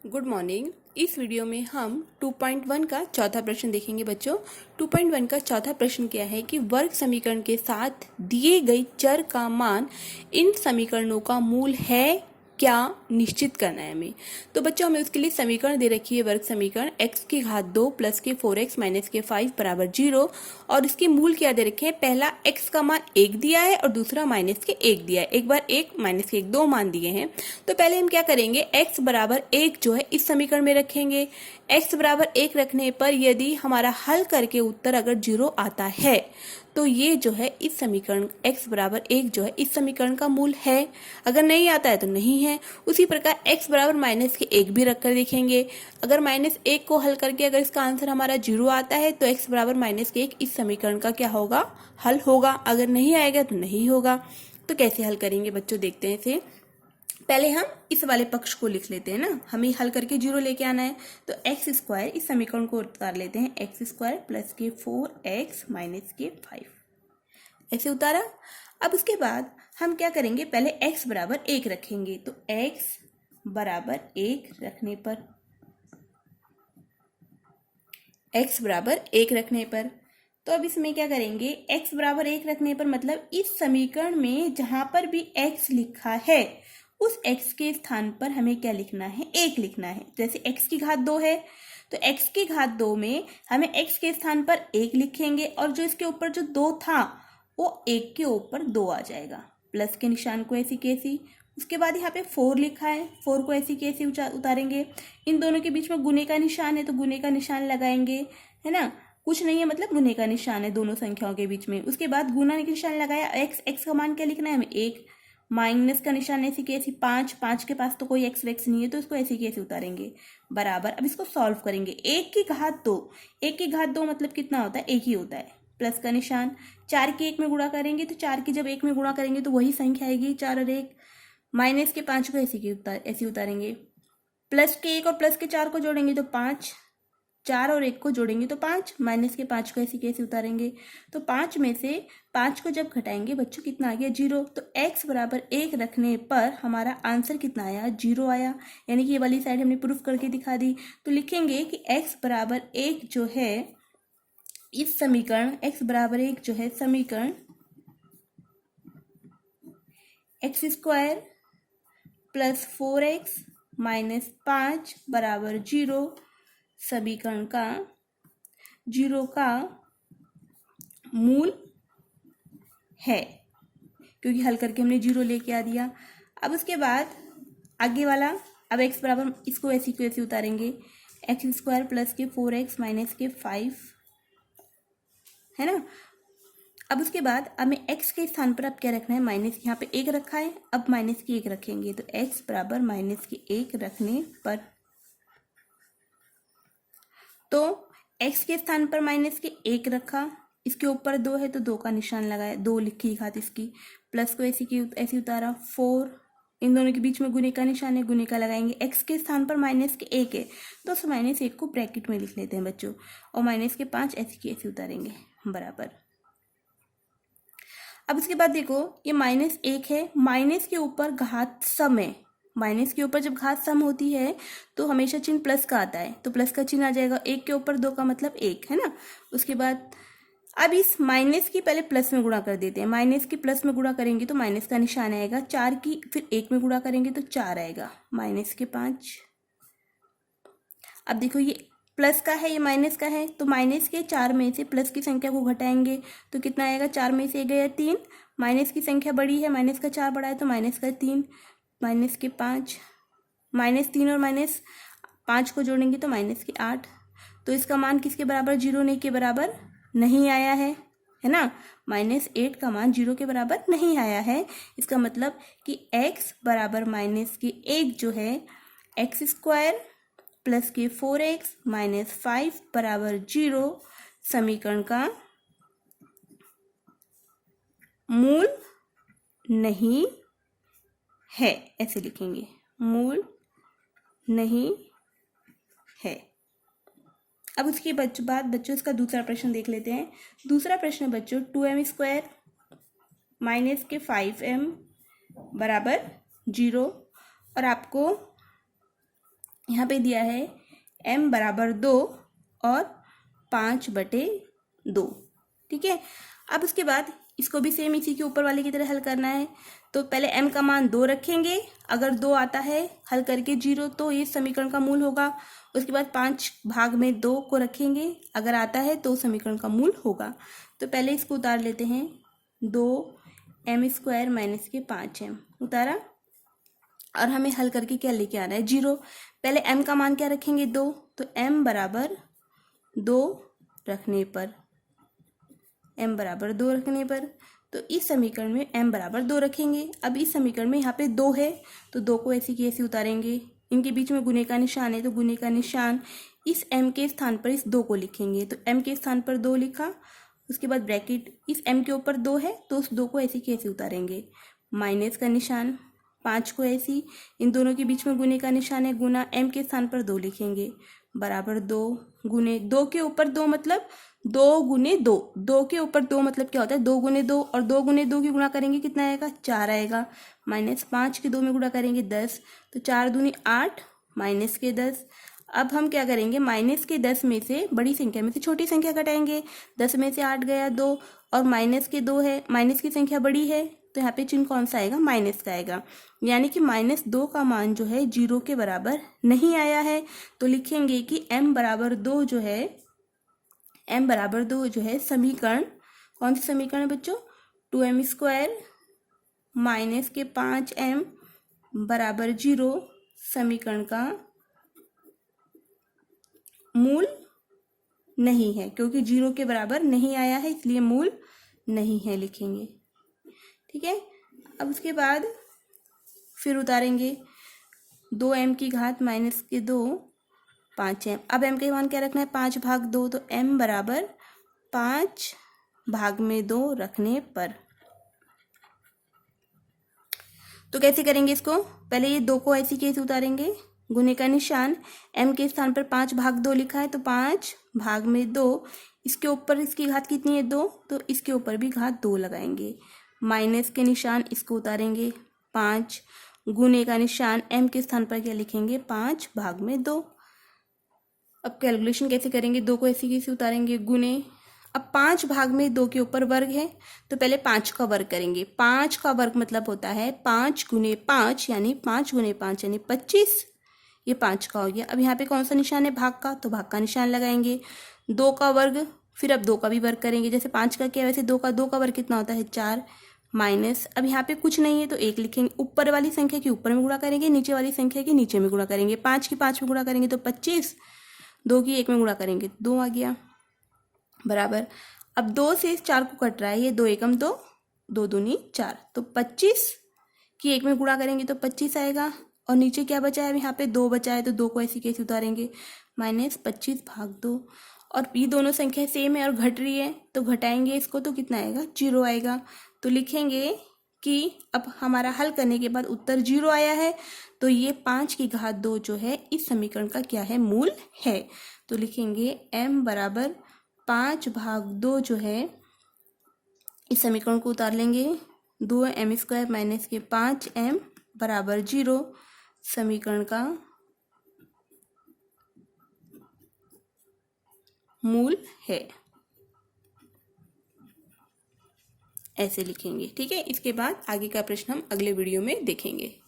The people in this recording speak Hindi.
Good morning. इस वीडियो में हम 2.1 का चौथा प्रश्न देखेंगे बच्चों। 2.1 का चौथा प्रश्न क्या है कि वर्ग समीकरण के साथ दिए गई चर का मान इन समीकरणों का मूल है क्या निश्चित करना है हमें। तो बच्चों हमें उसके लिए समीकरण दे रखी है वर्ग समीकरण x की घात 2 प्लस के 4x माइनस के 5 बराबर 0 और इसके मूल क्या दे रखे हैं। पहला x का मान 1 दिया है और दूसरा माइनस के 1 दिया है। एक बार 1 माइनस के 1 दो मान दिए हैं। तो पहले हम क्या करेंगे, x बराबर 1 जो है इस समीकरण में रखेंगे। x बराबर 1 रखने पर यदि हमारा हल करके उत्तर अगर 0 आता है तो ये जो है इस समीकरण x बराबर 1 जो है इस समीकरण का मूल है। अगर नहीं आता है तो नहीं है। उसी प्रकार x बराबर माइनस के 1 भी रखकर देखेंगे। अगर माइनस 1 को हल करके अगर इसका आंसर हमारा 0 आता है तो x बराबर माइनस के 1 इस समीकरण का क्या होगा, हल होगा। अगर नहीं आएगा तो नहीं होगा। तो कैसे हल करेंगे बच्चों, देखते हैं इसे। पहले हम इस वाले पक्ष को लिख लेते हैं ना, हमें हल करके 0 लेके आना है। तो एक्स स्क्वायर, इस समीकरण को उतार लेते हैं, एक्स स्क्वायर प्लस के 4x माइनस के 5 ऐसे उतारा। अब उसके बाद हम क्या करेंगे, पहले x बराबर 1 रखेंगे। तो x बराबर 1 रखने पर, x बराबर 1 रखने पर, तो अब इसमें क्या करेंगे, x बराबर 1 रखने पर मतलब इस समीकरण में जहां पर भी x लिखा है उस x के स्थान पर हमें क्या लिखना है, 1 लिखना है। जैसे x की घात 2 है तो x की घात 2 में हमें x के स्थान पर 1 लिखेंगे और जो इसके ऊपर जो 2 था वो 1 के ऊपर 2 आ जाएगा, प्लस के निशान को ऐसी कैसी। उसके बाद यहाँ पे 4 लिखा है, 4 को ऐसी कैसी उतारेंगे। इन दोनों के बीच में गुने का निशान है तो गुने का निशान लगाएंगे, है ना। कुछ नहीं है मतलब गुने का निशान है दोनों संख्याओं के बीच में। उसके बाद गुना का निशान लगाया, x का मान क्या लिखना है हमें 1, माइनस का निशान ऐसी कैसी 5 के पास तो कोई x वेक्स नहीं है तो इसको ऐसी कैसे उतारेंगे बराबर। अब इसको सॉल्व करेंगे, 1 की घात 2, 1 की घात 2 मतलब कितना होता है, 1 ही होता है, प्लस का निशान। 4 की 1 में गुणा करेंगे तो 4 की जब 1 में गुणा करेंगे तो वही संख्या आएगी 4 और 1। माइनस के 5 को ऐसे उतारेंगे, प्लस के 1 और प्लस के 4 को जोड़ेंगे तो 5, 4 और 1 को जोड़ेंगे तो 5, माइनस के 5 को ऐसे कैसे उतारेंगे। तो 5 में से 5 को जब घटाएंगे बच्चों कितना आ गया, 0। तो x बराबर 1 रखने पर हमारा आंसर कितना आया, 0 आया। यानी कि ये वाली साइड हमने प्रूफ करके दिखा दी। तो लिखेंगे कि x बराबर 1 जो है इस समीकरण, x बराबर 1 जो है समीकरण x square plus 4x minus 5 बराबर 0 समीकरण का 0 का मूल है, क्योंकि हल करके हमने 0 लेके आ दिया। अब उसके बाद आगे वाला, अब x बराबर इसको ऐसी को ऐसे उतारेंगे, एक्स स्क्वायर प्लस के 4x माइनस के 5, है ना। अब उसके बाद हमें x के स्थान पर अब क्या रखना है, माइनस, यहाँ पे 1 रखा है, अब माइनस की 1 रखेंगे। तो x बराबर माइनस की 1 रखने पर, तो x के स्थान पर माइनस के 1 रखा, इसके ऊपर 2 है तो 2 का निशान लगाया, 2 लिखी घात इसकी, प्लस को ऐसी उतारा, 4, इन दोनों के बीच में गुने का निशान है, गुने का लगाएंगे। x के स्थान पर माइनस के 1 है तो उस माइनस 1 को ब्रैकेट में लिख लेते हैं बच्चों, और माइनस के 5 ऐसे उतारेंगे बराबर। अब इसके बाद देखो ये माइनस 1 है, माइनस के ऊपर घात सम है, माइनस के ऊपर जब घात सम होती है तो हमेशा चिन्ह प्लस का आता है, तो प्लस का चिन्ह आ जाएगा। 1 के ऊपर 2 का मतलब 1, है ना। उसके बाद अब इस माइनस की पहले प्लस में गुणा कर देते हैं, माइनस की प्लस में गुणा करेंगे तो माइनस का निशान आएगा। 4 की फिर 1 में गुणा करेंगे तो 4 आएगा, माइनस के 5। अब देखो ये प्लस का है, ये माइनस का है, तो माइनस के 4 में से प्लस की संख्या को घटाएंगे तो कितना आएगा, 4 में से गया 3, माइनस की संख्या बड़ी है, माइनस का 4 बड़ा है तो माइनस का 3, माइनस के 5, माइनस 3 और माइनस 5 को जोड़ेंगे तो माइनस के 8। तो इसका मान किसके बराबर, 0 नहीं के बराबर नहीं आया है ना। माइनस 8 का मान 0 के बराबर नहीं आया है। इसका मतलब कि x बराबर माइनस के 1 जो है एक्स स्क्वायर प्लस के 4x माइनस 5 बराबर 0 समीकरण का मूल नहीं है, ऐसे लिखेंगे, मूल नहीं है। अब उसके बाद बच्चों इसका दूसरा प्रश्न देख लेते हैं। दूसरा प्रश्न बच्चों 2m स्क्वायर माइनस के 5m बराबर 0, और आपको यहाँ पे दिया है m बराबर 2 और 5/2। ठीक है, अब उसके बाद इसको भी सेम इसी के ऊपर वाले की तरह हल करना है। तो पहले m का मान 2 रखेंगे, अगर 2 आता है हल करके 0 तो ये समीकरण का मूल होगा। उसके बाद 5/2 को रखेंगे, अगर आता है तो समीकरण का मूल होगा। तो पहले इसको उतार लेते हैं, 2m² माइनस के 5m उतारा, और हमें हल करके क्या लेके आना है 0। पहले m का मान क्या रखेंगे 2, तो m बराबर 2 रखने पर, m बराबर 2 रखने पर, तो इस समीकरण में m बराबर 2 रखेंगे। अब इस समीकरण में यहाँ पे 2 है तो 2 को ऐसी की ऐसी उतारेंगे, इनके बीच में गुणे का निशान है तो गुणे का निशान इस m के स्थान पर इस 2 को लिखेंगे। तो m के स्थान पर 2 लिखा, उसके बाद ब्रैकेट इस m के ऊपर 2 है तो उस 2 को ऐसी की ऐसी उतारेंगे, माइनस का निशान 5 को ऐसी, इन दोनों के बीच में गुणे का निशान है, गुना m के स्थान पर 2 लिखेंगे, बराबर 2 गुने 2 के ऊपर 2 मतलब 2 गुने 2, 2 के ऊपर 2 मतलब क्या होता है 2 गुने 2, और 2 गुने 2 की गुणा करेंगे कितना आएगा 4 आएगा, माइनस 5 के 2 में गुणा करेंगे 10, तो 4 दूनी 8 माइनस के 10। अब हम क्या करेंगे, माइनस के 10 में से बड़ी संख्या में से छोटी संख्या घटाएंगे, 10 में से 8 गया 2 और माइनस के 2 है, माइनस की संख्या बड़ी है तो यहाँ पे चिन्ह कौन सा आएगा माइनस का आएगा, यानी कि -2 का मान जो है 0 के बराबर नहीं आया है। तो लिखेंगे कि m बराबर 2 जो है, m बराबर 2 जो है समीकरण, कौन सा समीकरण है बच्चों, 2m² माइनस के 5m बराबर 0 समीकरण का मूल नहीं है, क्योंकि 0 के बराबर नहीं आया है इसलिए मूल नहीं है लिखेंगे। ठीक है, अब उसके बाद फिर उतारेंगे 2m की घात माइनस के 2 5m। अब m का मान क्या रखना है 5/2, तो m बराबर 5/2 रखने पर। तो कैसे करेंगे इसको, पहले ये 2 को ऐसी कैसे उतारेंगे, गुणे का निशान, m के स्थान पर 5/2 लिखा है तो 5/2, इसके ऊपर इसकी घात कितनी है 2, तो इसके ऊपर भी घात 2 लगाएंगे, माइनस के निशान इसको उतारेंगे 5, गुणे का निशान m के स्थान पर क्या लिखेंगे 5/2। अब कैलकुलेशन कैसे करेंगे, 2 को ऐसे कैसे उतारेंगे गुणे, अब 5/2 के ऊपर वर्ग है तो पहले 5 का वर्ग करेंगे, 5 का वर्ग मतलब होता है 5 गुने 5 यानी 5 गुने 5 यानी 25, ये 5 का हो गया। अब यहाँ पे कौन सा निशान है भाग का, तो भाग का निशान लगाएंगे, 2 का वर्ग, फिर अब 2 का भी वर्ग करेंगे, जैसे 5 का किया वैसे 2 का वर्ग कितना होता है 4, माइनस, अब यहाँ पे कुछ नहीं है तो 1 लिखेंगे, ऊपर वाली संख्या के ऊपर में गुणा करेंगे, नीचे वाली संख्या के नीचे में गुणा करेंगे, 5 की 5 में गुणा करेंगे तो 25, 2 की 1 में गुणा करेंगे 2 आ गया, बराबर। अब 2 से इस 4 को कट रहा है, ये 2 एकम 2, 2 दूनी 4, तो 25 की 1 में गुणा करेंगे तो 25 आएगा, और नीचे क्या बचा है, यहाँ पे 2 बचा है तो 2 को ऐसी कैसे उतारेंगे, -25/2, और ये दोनों संख्या सेम है और घट रही है तो घटाएंगे इसको तो कितना आएगा 0 आएगा। तो लिखेंगे कि अब हमारा हल करने के बाद उत्तर 0 आया है, तो ये 5/2 जो है इस समीकरण का क्या है मूल है। तो लिखेंगे m बराबर 5/2 जो है, इस समीकरण को उतार लेंगे, 2m² माइनस के 5m बराबर 0 समीकरण का मूल है, ऐसे लिखेंगे। ठीक है, इसके बाद आगे का प्रश्न हम अगले वीडियो में देखेंगे।